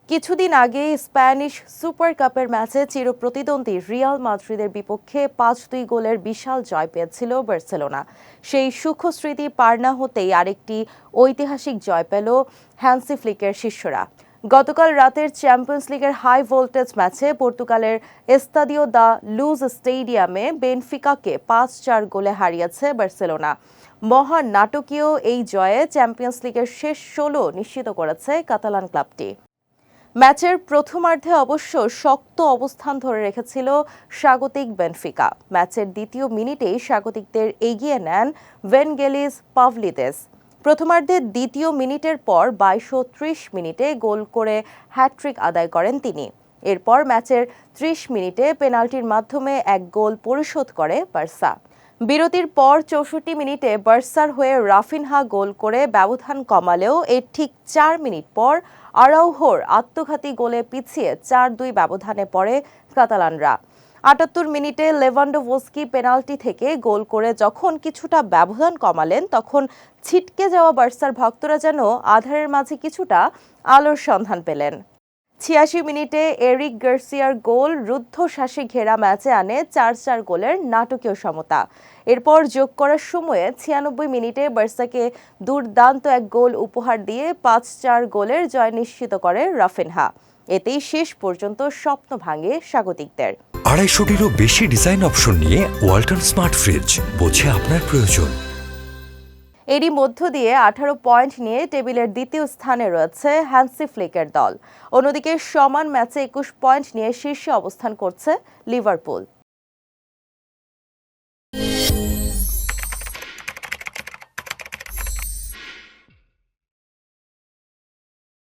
কিছুদিন আগে Spanish super কাপের ম্যাচে চিরপ্রতিদ্বন্দ্বী রিয়াল মাদ্রিদের বিপক্ষে ৫-২ গোলের বিশাল জয় পেয়েছিল বার্সেলোনা। সেই সূক্ষ্ম স্মৃতি পার না হতেই আরেকটি ঐতিহাসিক জয় পেল হ্যান্সি ফ্লিকের শিষ্যরা। গতকাল রাতের চ্যাম্পিয়ন্স লিগের হাই ভোল্টেজ ম্যাচে পর্তুগালের এস্তাদিও দা লুজ স্টেডিয়ামে বেনফিকাকে ৫-৪ গোলে হারিয়েছে বার্সেলোনা। মহান নাটকীয় এই জয়ে চ্যাম্পিয়ন্স লিগের শেষ ১৬ নিশ্চিত করেছে কাতালান ক্লাবটি। ম্যাচের প্রথমার্ধে অবশ্য শক্ত অবস্থান ধরে রেখেছিল স্বাগতিক বেনফিকা। ম্যাচের দ্বিতীয় মিনিটেই স্বাগতিকদের এগিয়ে নেন ভেনগেলিস পাভলিদেস। প্রথমার্ধে দ্বিতীয় মিনিটের পর ২২-৩০ মিনিটে গোল করে হ্যাটট্রিক আদায় করেন তিনি। এরপর ম্যাচের ৩০ মিনিটে পেনাল্টির মাধ্যমে এক গোল পরিশোধ করে বার্সা। বিরতির পর ৬৪ মিনিটে বার্সার হয়ে রাফিনহা গোল করে ব্যবধান কমালেও এর ঠিক ৪ মিনিট পর আরাউহোর আত্মঘাতী গোলে পিছিয়ে ৪-২ ব্যবধানে পড়ে কাতালানরা। ৭৮ মিনিটে লেভানডোভস্কি পেনাল্টি থেকে গোল করে যখন কিছুটা ব্যবধান কমালেন, তখন ছিটকে যাওয়া বার্সার ভক্তরা যেন আঁধারের মাঝে কিছুটা আলোর সন্ধান পেলেন। ৮৬ মিনিটে এরিক গার্সিয়ার গোল রুদ্ধশ্বাসে ঘেরা ম্যাচে আনে ৪-৪ গোলের নাটকীয় সমতা। এরপর যোগ করার সময়ে ৯৬ মিনিটে বার্সাকে দুর্দান্ত এক গোল উপহার দিয়ে ৫-৪ গোলের জয় নিশ্চিত করে রাফিনহা। এতেই শেষ পর্যন্ত স্বপ্ন ভাঙে স্বাগতিকদের। ২৫০টিরও বেশি ডিজাইন অপশন নিয়ে ওয়ালটন স্মার্ট ফ্রিজ, বোঝে আপনার প্রয়োজন। এরই মধ্য দিয়ে ১৮ পয়েন্ট নিয়ে টেবিলের দ্বিতীয় স্থানে রয়েছে হ্যান্সি ফ্লিকের দল। অন্যদিকে সমান ম্যাচে ২১ পয়েন্ট নিয়ে শীর্ষে অবস্থান করছে লিভারপুল।